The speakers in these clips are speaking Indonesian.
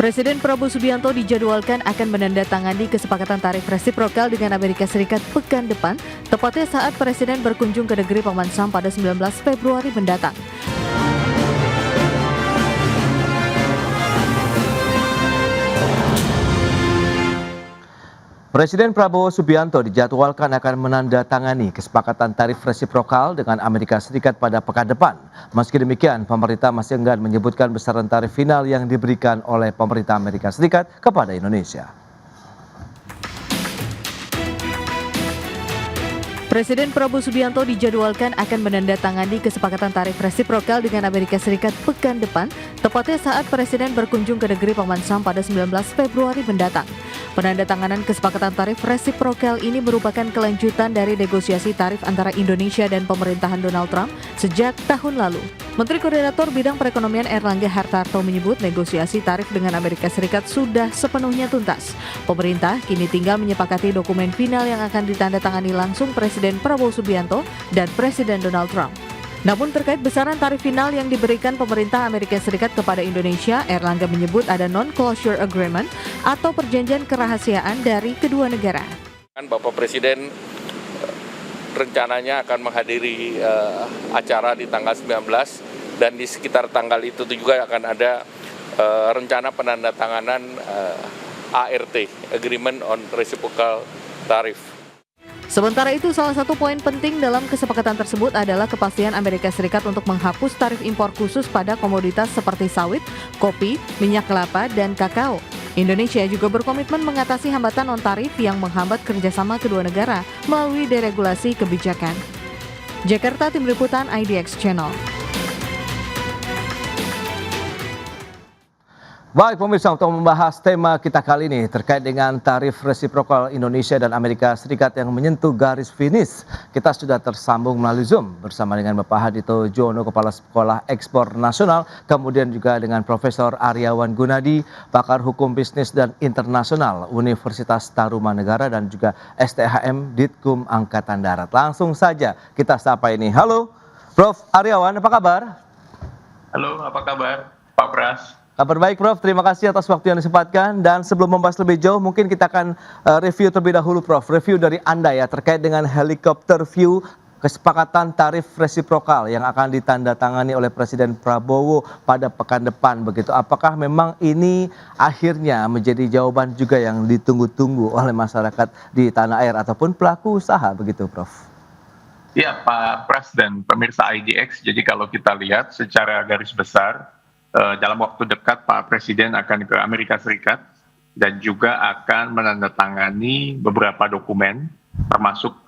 Presiden Prabowo Subianto dijadwalkan akan menandatangani kesepakatan tarif resiprokal dengan Amerika Serikat pekan depan, tepatnya saat Presiden berkunjung ke negeri Paman Sam pada 19 Februari mendatang. Presiden Prabowo Subianto dijadwalkan akan menandatangani kesepakatan tarif resiprokal dengan Amerika Serikat pada pekan depan. Meski demikian, pemerintah masih enggan menyebutkan besaran tarif final yang diberikan oleh pemerintah Amerika Serikat kepada Indonesia. Presiden Prabowo Subianto dijadwalkan akan menandatangani kesepakatan tarif resiprokal dengan Amerika Serikat pekan depan, tepatnya saat Presiden berkunjung ke negeri Paman Sam pada 19 Februari mendatang. Penandatanganan kesepakatan tarif resiprokal ini merupakan kelanjutan dari negosiasi tarif antara Indonesia dan pemerintahan Donald Trump sejak tahun lalu. Menteri Koordinator Bidang Perekonomian Erlangga Hartarto menyebut negosiasi tarif dengan Amerika Serikat sudah sepenuhnya tuntas. Pemerintah kini tinggal menyepakati dokumen final yang akan ditandatangani langsung Presiden Prabowo Subianto dan Presiden Donald Trump. Namun terkait besaran tarif final yang diberikan pemerintah Amerika Serikat kepada Indonesia, Erlangga menyebut ada non-closure agreement atau perjanjian kerahasiaan dari kedua negara. Bapak Presiden rencananya akan menghadiri acara di tanggal 19 dan di sekitar tanggal itu juga akan ada rencana penandatanganan ART, Agreement on Reciprocal Tariff. Sementara itu, salah satu poin penting dalam kesepakatan tersebut adalah kepastian Amerika Serikat untuk menghapus tarif impor khusus pada komoditas seperti sawit, kopi, minyak kelapa, dan kakao. Indonesia juga berkomitmen mengatasi hambatan non-tarif yang menghambat kerjasama kedua negara melalui deregulasi kebijakan. Jakarta, Tim Liputan IDX Channel. Baik pemirsa, untuk membahas tema kita kali ini terkait dengan tarif resiprokal Indonesia dan Amerika Serikat yang menyentuh garis finish, kita sudah tersambung melalui Zoom bersama dengan Bapak Hadito Jono, Kepala Sekolah Ekspor Nasional, kemudian juga dengan Profesor Aryawan Gunadi, Pakar Hukum Bisnis dan Internasional Universitas Tarumanegara dan juga STHM Ditkum Angkatan Darat. Langsung saja kita sapa ini. Halo Prof Aryawan, apa kabar? Halo, apa kabar Pak Pras? Kabar baik Prof, terima kasih atas waktu yang disempatkan. Dan sebelum membahas lebih jauh, mungkin kita akan review terlebih dahulu Prof. Review dari Anda ya, terkait dengan helikopter view kesepakatan tarif resiprokal yang akan ditandatangani oleh Presiden Prabowo pada pekan depan begitu. Apakah memang ini akhirnya menjadi jawaban juga yang ditunggu-tunggu oleh masyarakat di tanah air ataupun pelaku usaha begitu Prof? Ya Pak Pras dan pemirsa IDX, jadi kalau kita lihat secara garis besar, dalam waktu dekat Pak Presiden akan ke Amerika Serikat dan juga akan menandatangani beberapa dokumen termasuk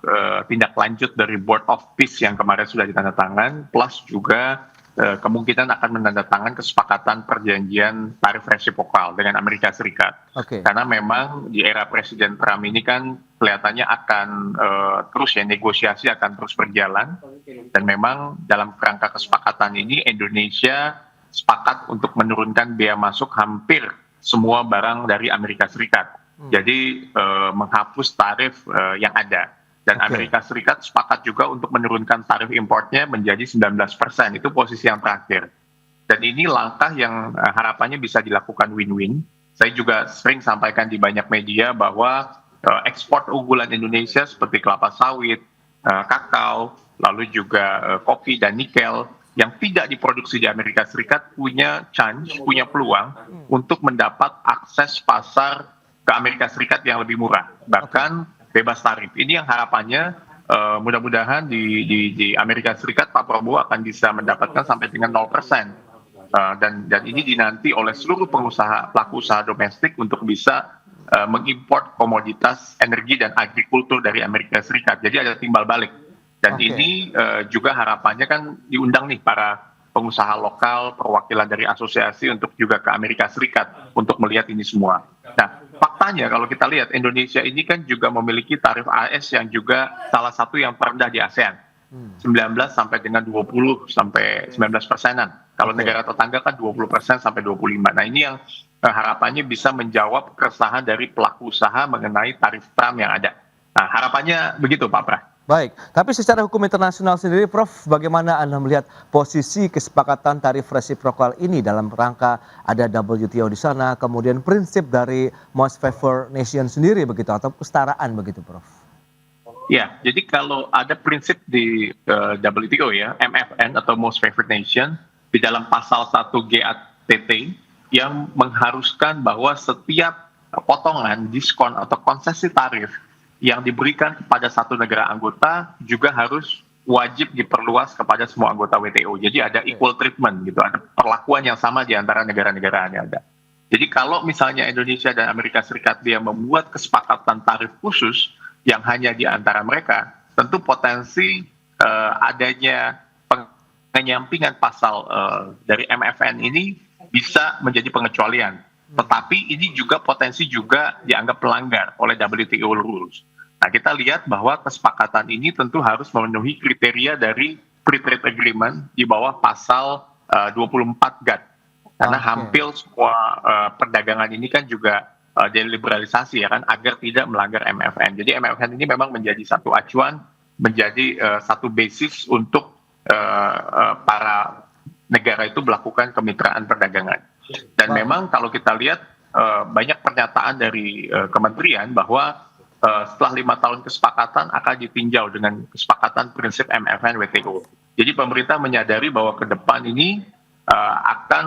tindak lanjut dari Board of Peace yang kemarin sudah ditandatangan, plus juga kemungkinan akan menandatangani kesepakatan perjanjian tarif resiprokal dengan Amerika Serikat. Karena memang di era Presiden Trump ini kan kelihatannya akan terus ya, negosiasi akan terus berjalan, dan memang dalam kerangka kesepakatan ini Indonesia sepakat untuk menurunkan biaya masuk hampir semua barang dari Amerika Serikat. Jadi menghapus tarif yang ada. Dan Amerika Serikat sepakat juga untuk menurunkan tarif importnya menjadi 19%. Itu posisi yang terakhir. Dan ini langkah yang harapannya bisa dilakukan win-win. Saya juga sering sampaikan di banyak media bahwa ekspor unggulan Indonesia seperti kelapa sawit, kakao, lalu juga kopi dan nikel yang tidak diproduksi di Amerika Serikat punya chance, punya peluang untuk mendapat akses pasar ke Amerika Serikat yang lebih murah, bahkan bebas tarif. Ini yang harapannya mudah-mudahan di Amerika Serikat Pak Prabowo akan bisa mendapatkan sampai dengan 0%. Dan ini dinanti oleh seluruh pelaku usaha domestik untuk bisa mengimpor komoditas energi dan agrikultur dari Amerika Serikat. Jadi ada timbal balik. Dan ini juga harapannya kan diundang nih para pengusaha lokal, perwakilan dari asosiasi untuk juga ke Amerika Serikat untuk melihat ini semua. Nah, faktanya kalau kita lihat Indonesia ini kan juga memiliki tarif AS yang juga salah satu yang terendah di ASEAN. 19 sampai dengan 20 sampai 19%-an. Kalau negara tetangga kan 20% sampai 25%. Nah, ini yang harapannya bisa menjawab keresahan dari pelaku usaha mengenai tarif Trump yang ada. Nah, harapannya begitu Pak Pras. Baik, tapi secara hukum internasional sendiri, Prof, bagaimana Anda melihat posisi kesepakatan tarif resiprokal ini dalam rangka ada WTO di sana, kemudian prinsip dari most favored nation sendiri begitu, atau kesetaraan begitu, Prof? Ya, jadi kalau ada prinsip di WTO ya, MFN atau Most Favored Nation, di dalam pasal 1 GATT yang mengharuskan bahwa setiap potongan, diskon atau konsesi tarif yang diberikan kepada satu negara anggota juga harus wajib diperluas kepada semua anggota WTO. Jadi ada equal treatment gitu, ada perlakuan yang sama di antara negara-negara yang ada. Jadi kalau misalnya Indonesia dan Amerika Serikat dia membuat kesepakatan tarif khusus yang hanya di antara mereka, tentu potensi adanya penyampingan pasal dari MFN ini bisa menjadi pengecualian. Tetapi ini juga potensi juga dianggap pelanggar oleh WTO rules. Nah, kita lihat bahwa kesepakatan ini tentu harus memenuhi kriteria dari Free Trade Agreement di bawah pasal 24 GATT. Karena hampir semua perdagangan ini kan juga deliberalisasi ya kan, agar tidak melanggar MFN. Jadi MFN ini memang menjadi satu acuan, menjadi satu basis untuk para negara itu melakukan kemitraan perdagangan. Dan memang kalau kita lihat banyak pernyataan dari kementerian bahwa setelah 5 tahun kesepakatan akan ditinjau dengan kesepakatan prinsip MFN WTO. Jadi pemerintah menyadari bahwa ke depan ini akan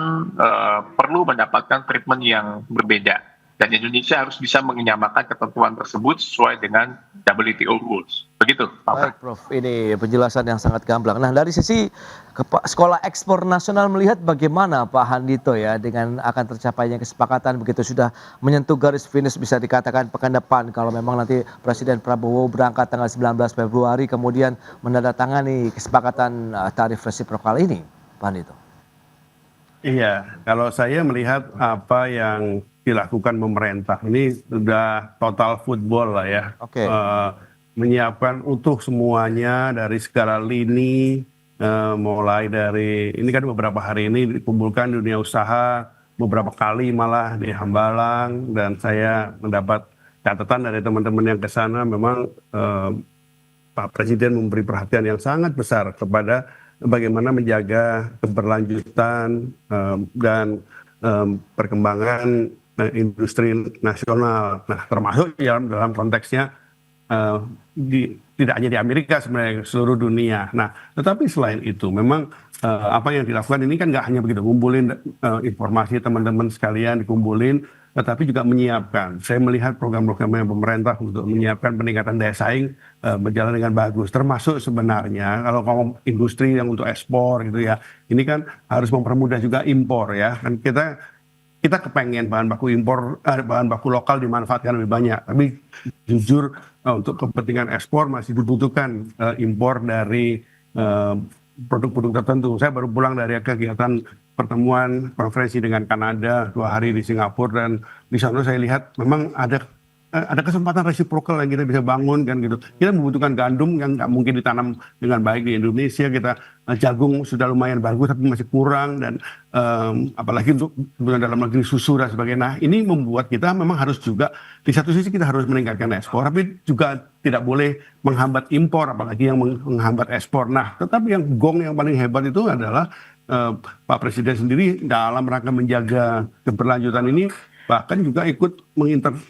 perlu mendapatkan treatment yang berbeda. Dan Indonesia harus bisa menyamakan ketentuan tersebut sesuai dengan WTO rules. Begitu, Pak. Baik, Prof. Ini penjelasan yang sangat gamblang. Nah, dari sisi Sekolah Ekspor Nasional melihat bagaimana Pak Handito ya dengan akan tercapainya kesepakatan begitu sudah menyentuh garis finish bisa dikatakan pekan depan kalau memang nanti Presiden Prabowo berangkat tanggal 19 Februari kemudian menandatangani kesepakatan tarif resiprokal ini, Pak Handito. Iya, kalau saya melihat apa yang dilakukan pemerintah ini sudah total football lah ya. Oke. Menyiapkan utuh semuanya dari segala lini, mulai dari ini kan beberapa hari ini dikumpulkan dunia usaha beberapa kali malah di Hambalang, dan saya mendapat catatan dari teman-teman yang ke sana memang Pak Presiden memberi perhatian yang sangat besar kepada bagaimana menjaga keberlanjutan dan perkembangan industri nasional. Nah, termasuk dalam konteksnya tidak hanya di Amerika, sebenarnya seluruh dunia. Nah, tetapi selain itu memang apa yang dilakukan ini kan nggak hanya begitu, ngumpulin informasi teman-teman sekalian, dikumpulin, tetapi juga menyiapkan. Saya melihat program-programnya pemerintah untuk menyiapkan peningkatan daya saing berjalan dengan bagus. Termasuk sebenarnya kalau ngomong industri yang untuk ekspor gitu ya, ini kan harus mempermudah juga impor ya. Kan kita kepengen bahan baku impor, bahan baku lokal dimanfaatkan lebih banyak. Tapi jujur untuk kepentingan ekspor masih dibutuhkan impor dari produk-produk tertentu. Saya baru pulang dari kegiatan pertemuan konferensi dengan Kanada 2 hari di Singapura, dan di sana saya lihat memang ada kesempatan resiprokal yang kita bisa bangun kan gitu. Kita membutuhkan gandum yang nggak mungkin ditanam dengan baik di Indonesia. Kita jagung sudah lumayan bagus tapi masih kurang, dan apalagi untuk kebutuhan dalam negeri susu dan sebagainya. Nah, ini membuat kita memang harus juga di satu sisi kita harus meningkatkan ekspor, tapi juga tidak boleh menghambat impor, apalagi yang menghambat ekspor. Nah, tetapi yang paling hebat itu adalah Pak Presiden sendiri dalam rangka menjaga keberlanjutan ini bahkan juga ikut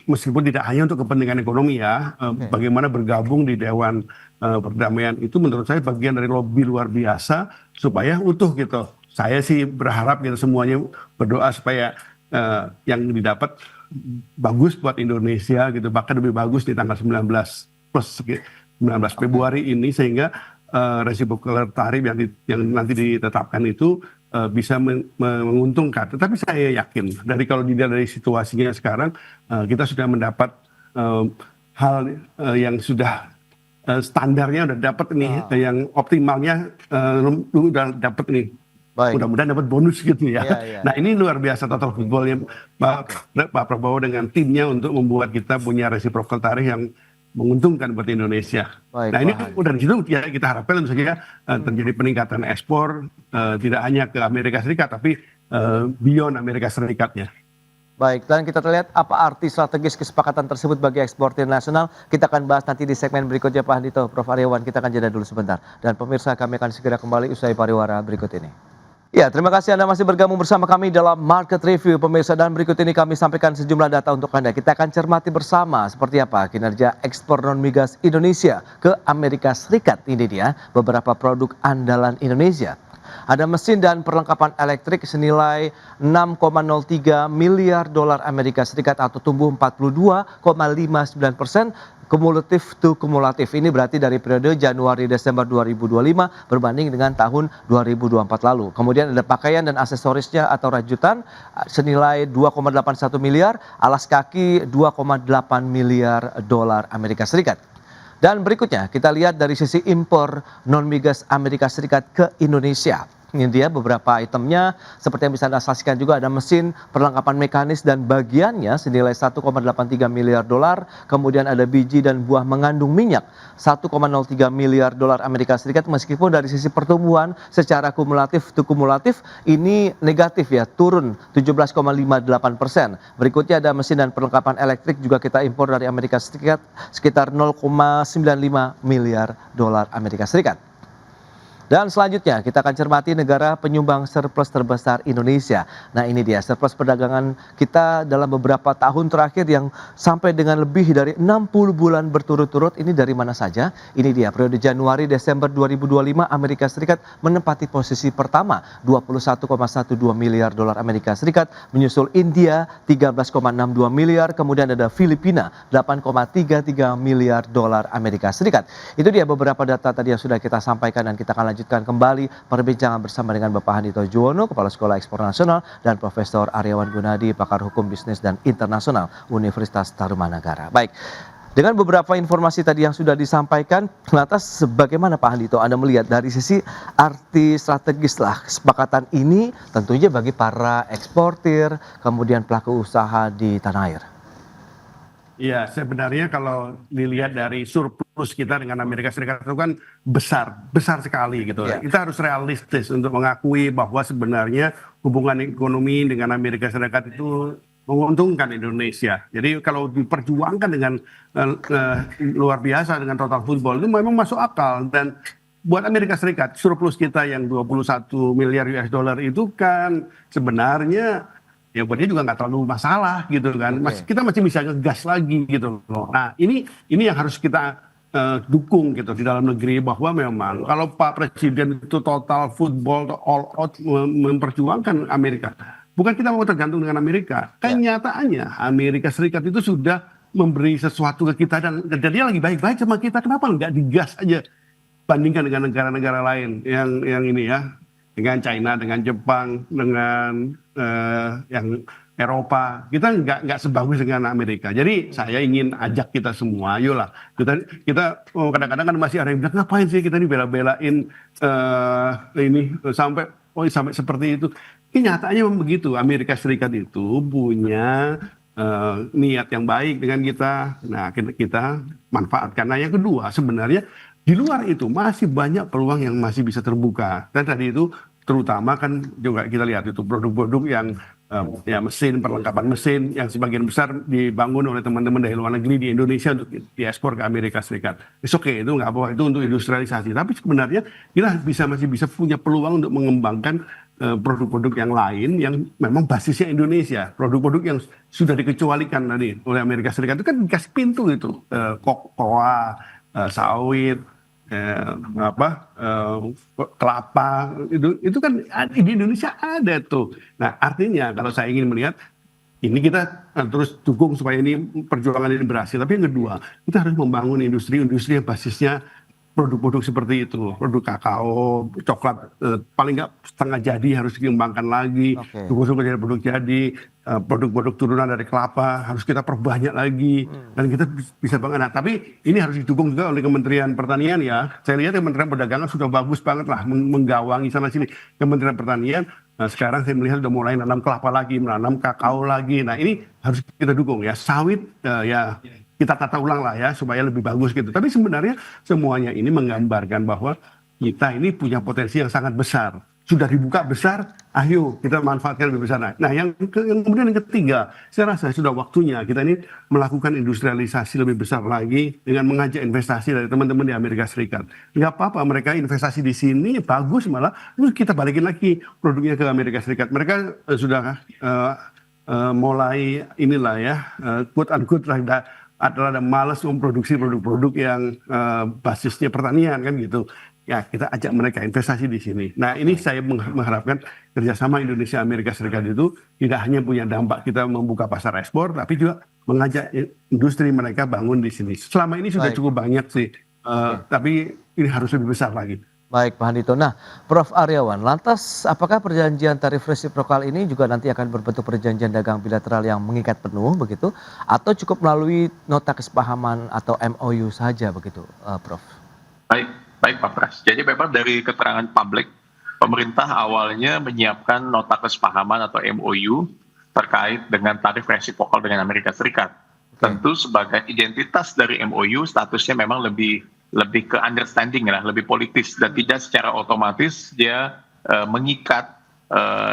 meskipun tidak hanya untuk kepentingan ekonomi ya, bagaimana bergabung di Dewan Perdamaian itu menurut saya bagian dari lobby luar biasa supaya utuh gitu. Saya sih berharap kita semuanya berdoa supaya yang didapat bagus buat Indonesia gitu, bahkan lebih bagus di tanggal 19 Februari ini, sehingga resiprokal tarif yang nanti ditetapkan itu bisa menguntungkan. Tetapi saya yakin kalau dilihat dari situasinya sekarang, kita sudah mendapat hal yang sudah standarnya udah dapat nih, yang optimalnya udah dapat nih. Mudah-mudahan dapat bonus gitu ya. Nah, ini luar biasa total footballnya Pak Prabowo dengan timnya untuk membuat kita punya resiprokal tarif yang menguntungkan buat Indonesia. Nah, ini udah di situ ya kita harapkan tentu saja terjadi peningkatan ekspor tidak hanya ke Amerika Serikat tapi beyond Amerika Serikatnya. Baik, dan kita lihat apa arti strategis kesepakatan tersebut bagi eksportir nasional. Kita akan bahas nanti di segmen berikutnya Pak Andito, Prof. Aryawan. Kita akan jeda dulu sebentar. Dan pemirsa, kami akan segera kembali usai pariwara berikut ini. Ya, terima kasih Anda masih bergabung bersama kami dalam Market Review, pemirsa. Dan berikut ini kami sampaikan sejumlah data untuk Anda. Kita akan cermati bersama seperti apa kinerja ekspor non-migas Indonesia ke Amerika Serikat. Ini dia beberapa produk andalan Indonesia. Ada mesin dan perlengkapan elektrik senilai 6,03 miliar dolar Amerika Serikat atau tumbuh 42,59% kumulatif to kumulatif. Ini berarti dari periode Januari-Desember 2025 berbanding dengan tahun 2024 lalu. Kemudian ada pakaian dan aksesorisnya atau rajutan senilai 2,81 miliar, alas kaki 2,8 miliar dolar Amerika Serikat. Dan berikutnya kita lihat dari sisi impor non-migas Amerika Serikat ke Indonesia. Ini dia beberapa itemnya, seperti yang bisa Anda saksikan juga ada mesin, perlengkapan mekanis dan bagiannya senilai 1,83 miliar dolar. Kemudian ada biji dan buah mengandung minyak 1,03 miliar dolar Amerika Serikat, meskipun dari sisi pertumbuhan secara kumulatif to kumulatif ini negatif ya, turun 17,58%. Berikutnya ada mesin dan perlengkapan elektrik juga kita impor dari Amerika Serikat sekitar 0,95 miliar dolar Amerika Serikat. Dan selanjutnya kita akan cermati negara penyumbang surplus terbesar Indonesia. Nah ini dia surplus perdagangan kita dalam beberapa tahun terakhir yang sampai dengan lebih dari 60 bulan berturut-turut. Ini dari mana saja? Ini dia periode Januari-Desember 2025 Amerika Serikat menempati posisi pertama 21,12 miliar dolar Amerika Serikat. Menyusul India 13,62 miliar. Kemudian ada Filipina 8,33 miliar dolar Amerika Serikat. Itu dia beberapa data tadi yang sudah kita sampaikan dan kita akan lanjutkan kembali perbincangan bersama dengan Bapak Andito Juwono, Kepala Sekolah Ekspor Nasional, dan Profesor Aryawan Gunadi, Pakar Hukum Bisnis dan Internasional Universitas Tarumanagara. Baik, dengan beberapa informasi tadi yang sudah disampaikan, lantas bagaimana Pak Andito Anda melihat dari sisi arti strategis lah kesepakatan ini tentunya bagi para eksportir, kemudian pelaku usaha di tanah air? Ya, sebenarnya kalau dilihat dari surplus kita dengan Amerika Serikat itu kan besar sekali gitu. Ya. Kita harus realistis untuk mengakui bahwa sebenarnya hubungan ekonomi dengan Amerika Serikat itu menguntungkan Indonesia. Jadi kalau diperjuangkan dengan luar biasa dengan total football itu memang masuk akal. Dan buat Amerika Serikat surplus kita yang 21 miliar US dollar itu kan sebenarnya ya buat dia juga nggak terlalu masalah gitu kan. Kita masih bisa ngegas lagi gitu loh. Nah ini yang harus kita dukung gitu di dalam negeri, bahwa memang kalau Pak Presiden itu total football all out memperjuangkan Amerika, bukan kita mau tergantung dengan Amerika. Kenyataannya Amerika Serikat itu sudah memberi sesuatu ke kita dan dia lagi baik-baik sama kita. Kenapa nggak digas aja bandingkan dengan negara-negara lain yang ini ya, dengan China, dengan Jepang, dengan yang Eropa, kita nggak sebagus dengan Amerika. Jadi saya ingin ajak kita semua, ayolah kita kadang-kadang kan masih ada yang bilang ngapain sih kita ini bela-belain ini sampai seperti itu. Kenyataannya memang begitu. Amerika Serikat itu punya niat yang baik dengan kita. Nah kita manfaatkan. Nah yang kedua sebenarnya di luar itu masih banyak peluang yang masih bisa terbuka. Dan tadi itu terutama kan juga kita lihat itu produk-produk yang ya mesin, perlengkapan mesin yang sebagian besar dibangun oleh teman-teman dari luar negeri di Indonesia untuk diekspor ke Amerika Serikat. It's okay, itu nggak apa-apa, itu untuk industrialisasi. Tapi sebenarnya kita masih bisa punya peluang untuk mengembangkan produk-produk yang lain yang memang basisnya Indonesia. Produk-produk yang sudah dikecualikan tadi oleh Amerika Serikat itu kan dikasih pintu itu, kokoa, sawit, kelapa, itu kan di Indonesia ada tuh. Nah artinya kalau saya ingin melihat ini kita terus dukung supaya ini perjuangan ini berhasil. Tapi yang kedua kita harus membangun industri yang basisnya produk-produk seperti itu, produk kakao, coklat paling nggak setengah jadi harus dikembangkan lagi, tunggu jadi produk jadi, produk-produk turunan dari kelapa harus kita perbanyak lagi dan kita bisa banget. Nah, tapi ini harus didukung juga oleh Kementerian Pertanian ya. Saya lihat Kementerian Perdagangan sudah bagus banget lah menggawangi sana sini. Kementerian Pertanian sekarang saya melihat sudah mulai menanam kelapa lagi, menanam kakao lagi. Nah ini harus kita dukung ya. Sawit ya kita tata ulang lah ya supaya lebih bagus gitu. Tapi sebenarnya semuanya ini menggambarkan bahwa kita ini punya potensi yang sangat besar. sudah dibuka besar, ayo kita manfaatkan lebih besar. Nah, yang kemudian yang ketiga, saya rasa sudah waktunya kita ini melakukan industrialisasi lebih besar lagi dengan mengajak investasi dari teman-teman di Amerika Serikat. Nggak apa-apa mereka investasi di sini bagus, malah terus kita balikin lagi produknya ke Amerika Serikat. Mereka sudah mulai inilah ya, quote unquote adalah malas memproduksi produk-produk yang basisnya pertanian kan gitu. Ya, kita ajak mereka investasi di sini. Nah, ini saya mengharapkan kerjasama Indonesia Amerika Serikat itu tidak hanya punya dampak kita membuka pasar ekspor, tapi juga mengajak industri mereka bangun di sini. Selama ini sudah cukup banyak sih, tapi ini harus lebih besar lagi. Baik, Pak Handito. Nah, Prof. Aryawan, lantas apakah perjanjian tarif resiprokal ini juga nanti akan berbentuk perjanjian dagang bilateral yang mengikat penuh begitu, atau cukup melalui nota kesepahaman atau MOU saja begitu, Prof? Baik Pak Pras. Jadi memang dari keterangan publik, pemerintah awalnya menyiapkan nota kesepahaman atau MOU terkait dengan tarif resiprokal dengan Amerika Serikat. Tentu sebagai identitas dari MOU statusnya memang lebih ke understanding lah, lebih politis dan tidak secara otomatis dia mengikat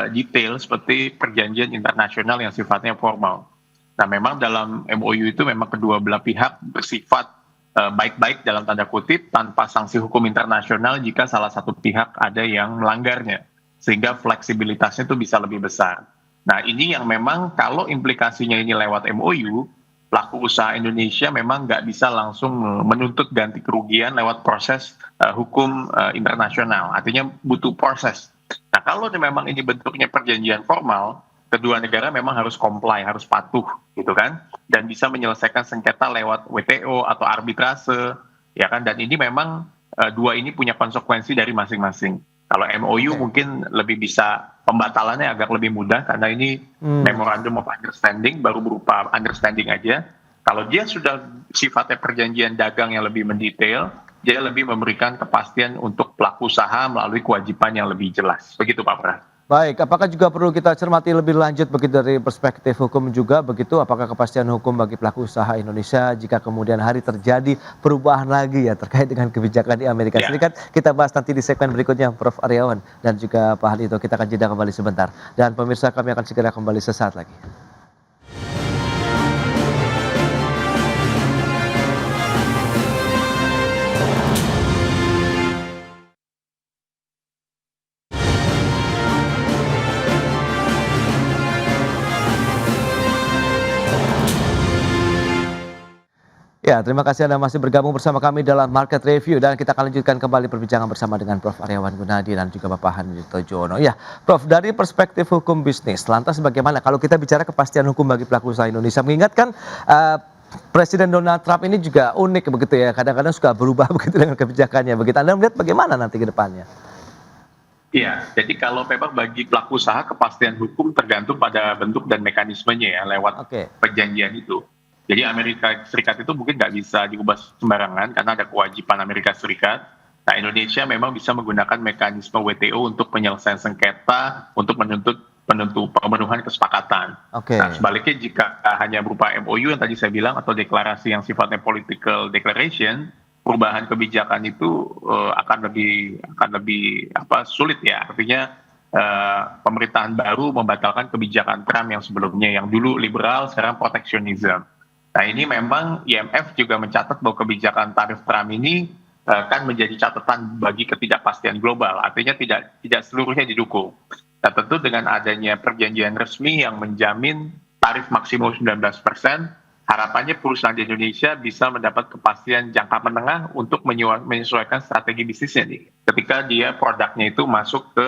detail seperti perjanjian internasional yang sifatnya formal. Nah, memang dalam MOU itu memang kedua belah pihak bersifat baik-baik dalam tanda kutip tanpa sanksi hukum internasional jika salah satu pihak ada yang melanggarnya, sehingga fleksibilitasnya itu bisa lebih besar. Nah, ini yang memang kalau implikasinya ini lewat MOU, pelaku usaha Indonesia memang nggak bisa langsung menuntut ganti kerugian lewat proses hukum internasional, artinya butuh proses. Nah, kalau memang ini bentuknya perjanjian formal, kedua negara memang harus comply, harus patuh gitu kan, dan bisa menyelesaikan sengketa lewat WTO atau arbitrase, ya kan, dan ini memang dua ini punya konsekuensi dari masing-masing. Kalau MOU mungkin lebih bisa pembatalannya agak lebih mudah karena ini memorandum of understanding, baru berupa understanding aja. Kalau dia sudah sifatnya perjanjian dagang yang lebih mendetail, dia lebih memberikan kepastian untuk pelaku usaha melalui kewajiban yang lebih jelas. Begitu Pak Pras. Baik, apakah juga perlu kita cermati lebih lanjut begitu dari perspektif hukum juga begitu? Apakah kepastian hukum bagi pelaku usaha Indonesia jika kemudian hari terjadi perubahan lagi ya terkait dengan kebijakan di Amerika Serikat? Kita bahas nanti di segmen berikutnya, Prof. Aryawan dan juga Pak Handito. Kita akan jeda kembali sebentar. Dan pemirsa, kami akan segera kembali sesaat lagi. Ya, terima kasih Anda masih bergabung bersama kami dalam Market Review dan kita akan lanjutkan kembali perbincangan bersama dengan Prof. Aryawan Gunadi dan juga Bapak Handito Jono. Ya, Prof, dari perspektif hukum bisnis, lantas bagaimana kalau kita bicara kepastian hukum bagi pelaku usaha Indonesia? Mengingatkan Presiden Donald Trump ini juga unik begitu ya, kadang-kadang suka berubah begitu dengan kebijakannya. Begitu Anda melihat bagaimana nanti ke depannya? Iya, jadi kalau memang bagi pelaku usaha kepastian hukum tergantung pada bentuk dan mekanismenya ya lewat perjanjian itu. Jadi Amerika Serikat itu mungkin nggak bisa diubah sembarangan karena ada kewajiban Amerika Serikat. Nah, Indonesia memang bisa menggunakan mekanisme WTO untuk penyelesaian sengketa untuk menuntut pemenuhan kesepakatan. Nah, sebaliknya jika hanya berupa MOU yang tadi saya bilang atau deklarasi yang sifatnya political declaration, perubahan kebijakan itu akan lebih sulit ya. Artinya pemerintahan baru membatalkan kebijakan Trump yang sebelumnya yang dulu liberal sekarang proteksionisme. Nah, ini memang IMF juga mencatat bahwa kebijakan tarif Trump ini kan menjadi catatan bagi ketidakpastian global, artinya tidak seluruhnya didukung. Nah, tentu dengan adanya perjanjian resmi yang menjamin tarif maksimum 19%, harapannya perusahaan di Indonesia bisa mendapat kepastian jangka menengah untuk menyesuaikan strategi bisnisnya nih, ketika dia produknya itu masuk ke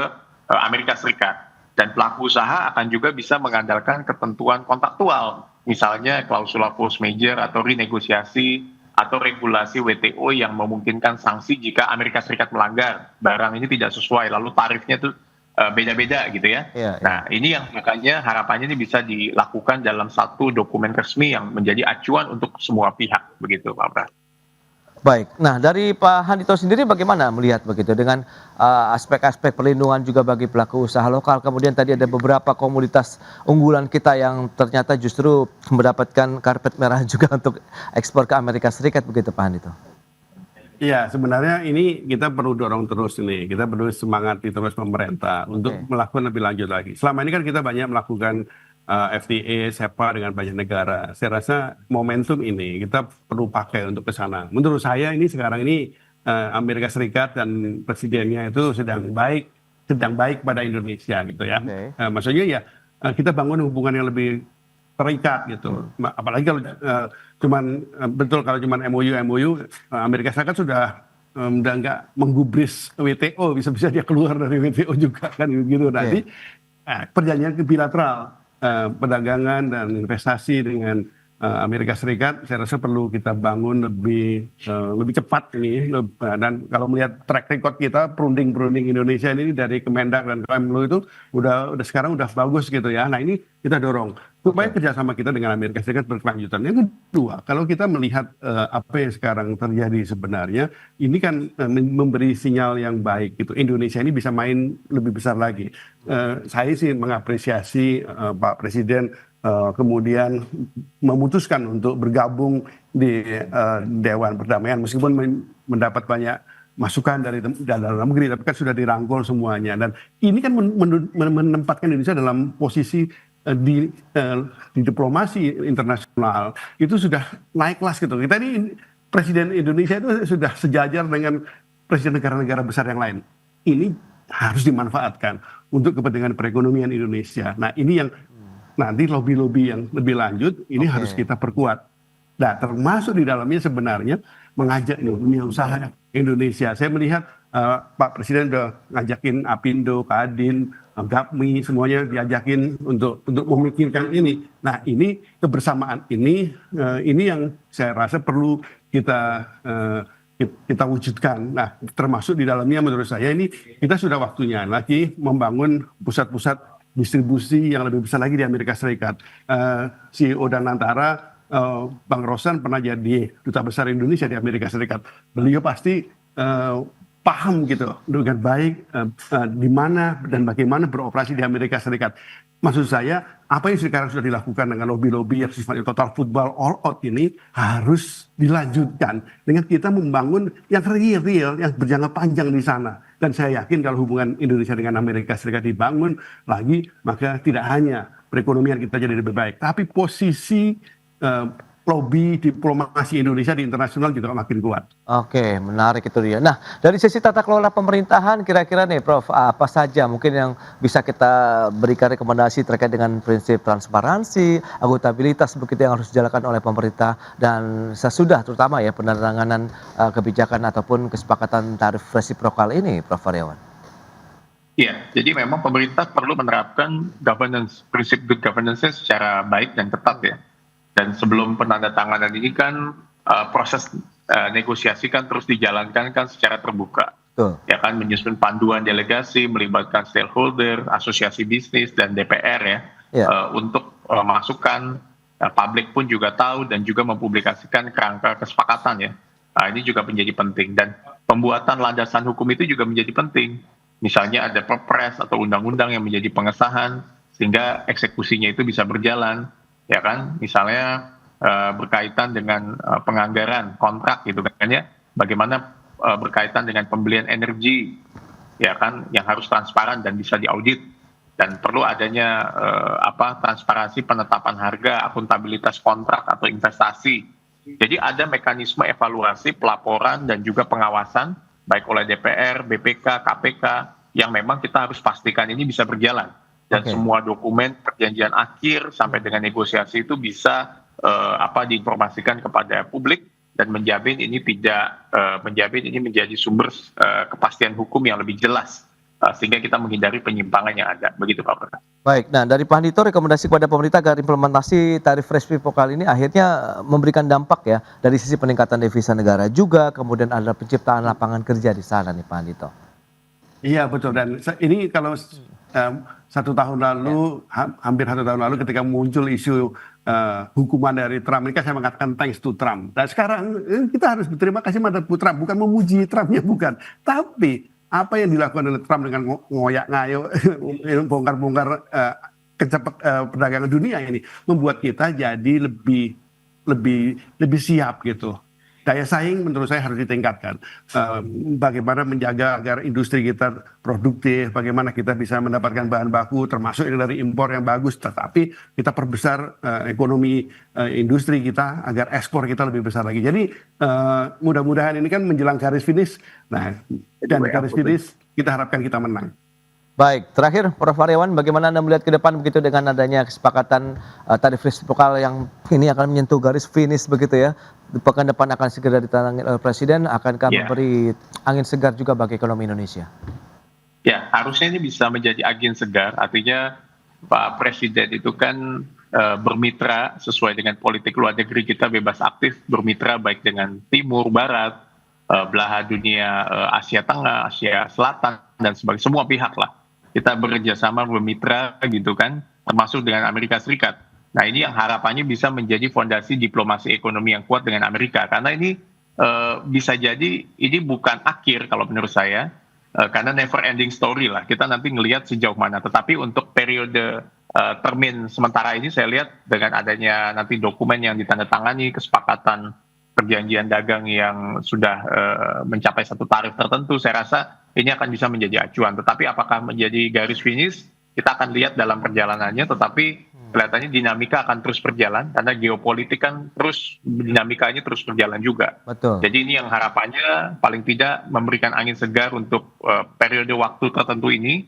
Amerika Serikat. Dan pelaku usaha akan juga bisa mengandalkan ketentuan kontraktual, misalnya klausula force majeure atau renegosiasi atau regulasi WTO yang memungkinkan sanksi jika Amerika Serikat melanggar barang ini tidak sesuai, lalu tarifnya itu beda-beda gitu ya. Nah, ini yang makanya harapannya ini bisa dilakukan dalam satu dokumen resmi yang menjadi acuan untuk semua pihak, begitu Pak Pras. Baik, nah dari Pak Handito sendiri bagaimana melihat begitu dengan aspek-aspek perlindungan juga bagi pelaku usaha lokal, kemudian tadi ada beberapa komoditas unggulan kita yang ternyata justru mendapatkan karpet merah juga untuk ekspor ke Amerika Serikat begitu Pak Handito? Iya, sebenarnya ini kita perlu dorong terus ini. Kita perlu semangati terus pemerintah untuk Oke. melakukan lebih lanjut lagi. Selama ini kan kita banyak melakukan FTA, SEPA dengan banyak negara. Saya rasa momentum ini kita perlu pakai untuk ke sana. Menurut saya ini sekarang ini Amerika Serikat dan presidennya itu sedang baik pada Indonesia gitu ya. Oke. Maksudnya ya kita bangun hubungan yang lebih terikat gitu. Apalagi kalau betul kalau cuman MOU Amerika Serikat sudah udah nggak menggubris WTO, bisa-bisa dia keluar dari WTO juga kan gitu. Nanti perjanjian bilateral perdagangan dan investasi dengan Amerika Serikat saya rasa perlu kita bangun lebih cepat ini. Dan kalau melihat track record kita perunding Indonesia ini dari Kemendak dan Kemlu itu udah sekarang udah bagus gitu ya. Nah ini kita dorong supaya kerjasama kita dengan Amerika Serikat berkelanjutan. Yang kedua, kalau kita melihat apa yang sekarang terjadi sebenarnya, ini kan memberi sinyal yang baik gitu. Indonesia ini bisa main lebih besar lagi. Saya sih mengapresiasi Pak Presiden kemudian memutuskan untuk bergabung di Dewan Perdamaian meskipun mendapat banyak masukan dari dalam negeri, tapi kan sudah dirangkul semuanya. Dan ini kan menempatkan Indonesia dalam posisi di diplomasi internasional itu sudah naik kelas gitu. Kita ini Presiden Indonesia itu sudah sejajar dengan presiden negara-negara besar yang lain. Ini harus dimanfaatkan untuk kepentingan perekonomian Indonesia. Nah ini yang nanti lobby-lobby yang lebih lanjut ini harus kita perkuat. Nah, termasuk di dalamnya sebenarnya mengajak dunia usaha Indonesia. Saya melihat Pak Presiden udah ngajakin Apindo, Kadin, Gapmi, semuanya diajakin untuk memikirkan ini. Nah, ini kebersamaan ini yang saya rasa perlu kita wujudkan. Nah, termasuk di dalamnya menurut saya ini kita sudah waktunya lagi membangun pusat-pusat distribusi yang lebih besar lagi di Amerika Serikat. CEO dan Nantara, Bang Rosan pernah jadi duta besar Indonesia di Amerika Serikat. Beliau pasti paham gitu dengan baik di mana dan bagaimana beroperasi di Amerika Serikat. Maksud saya, apa yang sekarang sudah dilakukan dengan lobby-lobby yang sifatnya total football all out ini harus dilanjutkan dengan kita membangun yang real, yang berjangka panjang di sana. Dan saya yakin kalau hubungan Indonesia dengan Amerika Serikat dibangun lagi, maka tidak hanya perekonomian kita jadi lebih baik, tapi posisi lobby diplomasi Indonesia di internasional juga makin kuat. Oke, menarik itu dia. Nah, dari sisi tata kelola pemerintahan, kira-kira nih Prof, apa saja mungkin yang bisa kita berikan rekomendasi terkait dengan prinsip transparansi, akuntabilitas begitu yang harus dijalankan oleh pemerintah dan sesudah terutama ya penandatanganan kebijakan ataupun kesepakatan tarif resiprokal ini, Prof Aryawan. Iya, jadi memang pemerintah perlu menerapkan prinsip good governance-nya secara baik dan ketat ya. Dan sebelum penandatanganan ini kan proses negosiasi kan terus dijalankan kan secara terbuka. Ya kan, menyusun panduan delegasi, melibatkan stakeholder, asosiasi bisnis dan DPR ya. Untuk masukan publik pun juga tahu dan juga mempublikasikan kerangka kesepakatan ya. Nah, ini juga menjadi penting dan pembuatan landasan hukum itu juga menjadi penting. Misalnya ada perpres atau undang-undang yang menjadi pengesahan sehingga eksekusinya itu bisa berjalan. Ya kan, misalnya berkaitan dengan penganggaran kontrak gitu kan ya, bagaimana berkaitan dengan pembelian energi, ya kan, yang harus transparan dan bisa diaudit dan perlu adanya transparansi penetapan harga, akuntabilitas kontrak atau investasi. Jadi ada mekanisme evaluasi, pelaporan dan juga pengawasan baik oleh DPR, BPK, KPK yang memang kita harus pastikan ini bisa berjalan. Dan semua dokumen perjanjian akhir sampai dengan negosiasi itu bisa diinformasikan kepada publik dan menjamin ini menjadi sumber kepastian hukum yang lebih jelas sehingga kita menghindari penyimpangan yang ada. Begitu Pak Perdana. Baik, nah dari Pak Andito rekomendasi kepada pemerintah agar implementasi tarif resiprokal ini akhirnya memberikan dampak ya dari sisi peningkatan devisa negara juga, kemudian ada penciptaan lapangan kerja di sana nih Pak Andito. Iya betul, dan ini kalau hampir satu tahun lalu ketika muncul isu hukuman dari Trump, ini kan saya mengatakan thanks to Trump. Dan sekarang kita harus berterima kasih pada Trump, bukan memuji Trumpnya, bukan. Tapi apa yang dilakukan oleh Trump dengan ngoyak-ngayo, bongkar-bongkar perdagangan dunia ini, membuat kita jadi lebih siap gitu. daya saing menurut saya harus ditingkatkan. Bagaimana menjaga agar industri kita produktif, bagaimana kita bisa mendapatkan bahan baku termasuk dari impor yang bagus, tetapi kita perbesar ekonomi industri kita agar ekspor kita lebih besar lagi. Jadi mudah-mudahan ini kan menjelang garis finish. Nah, dan garis finish kita harapkan kita menang. Baik, terakhir Prof. Aryawan, bagaimana Anda melihat ke depan begitu dengan adanya kesepakatan tarif resiprokal yang ini akan menyentuh garis finish begitu ya? Pekan depan akan segera ditangani oleh Presiden, akankah memberi angin segar juga bagi ekonomi Indonesia? Ya, harusnya ini bisa menjadi angin segar, artinya Pak Presiden itu kan bermitra sesuai dengan politik luar negeri kita, bebas aktif bermitra baik dengan timur, barat, belahan dunia, Asia Tengah, Asia Selatan, dan sebagainya, semua pihak lah. Kita bekerjasama bermitra gitu kan, termasuk dengan Amerika Serikat. Nah ini yang harapannya bisa menjadi fondasi diplomasi ekonomi yang kuat dengan Amerika. Karena ini bisa jadi ini bukan akhir kalau menurut saya, karena never ending story lah. Kita nanti ngelihat sejauh mana. Tetapi untuk periode termin sementara ini saya lihat dengan adanya nanti dokumen yang ditandatangani, kesepakatan perjanjian dagang yang sudah mencapai satu tarif tertentu, saya rasa ini akan bisa menjadi acuan. Tetapi apakah menjadi garis finish, kita akan lihat dalam perjalanannya, tetapi kelihatannya dinamika akan terus berjalan, karena geopolitik kan terus, dinamikanya terus berjalan juga. Betul. Jadi ini yang harapannya paling tidak memberikan angin segar untuk periode waktu tertentu ini,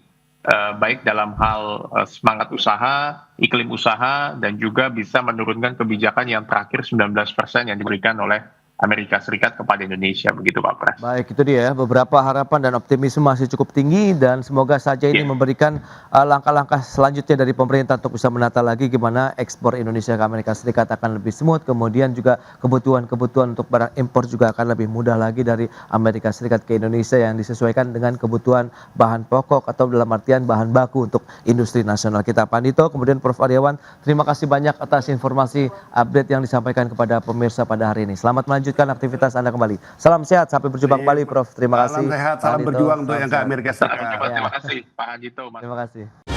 baik dalam hal semangat usaha, iklim usaha, dan juga bisa menurunkan kebijakan yang terakhir 19% yang diberikan oleh Amerika Serikat kepada Indonesia, begitu Pak Pres. Baik, itu dia beberapa harapan dan optimisme masih cukup tinggi, dan semoga saja ini memberikan langkah-langkah selanjutnya dari pemerintah untuk bisa menata lagi gimana ekspor Indonesia ke Amerika Serikat akan lebih smooth, kemudian juga kebutuhan-kebutuhan untuk barang impor juga akan lebih mudah lagi dari Amerika Serikat ke Indonesia yang disesuaikan dengan kebutuhan bahan pokok atau dalam artian bahan baku untuk industri nasional kita. Pak Andito, kemudian Prof. Aryawan, terima kasih banyak atas informasi update yang disampaikan kepada pemirsa pada hari ini. Selamat melanjutkan aktivitas Anda kembali. Salam sehat, sampai berjumpa kembali Prof. Terima kasih. Salam sehat, salam berjuang untuk yang ke Amerika Serikat. Terima kasih Pak Andito. Terima kasih.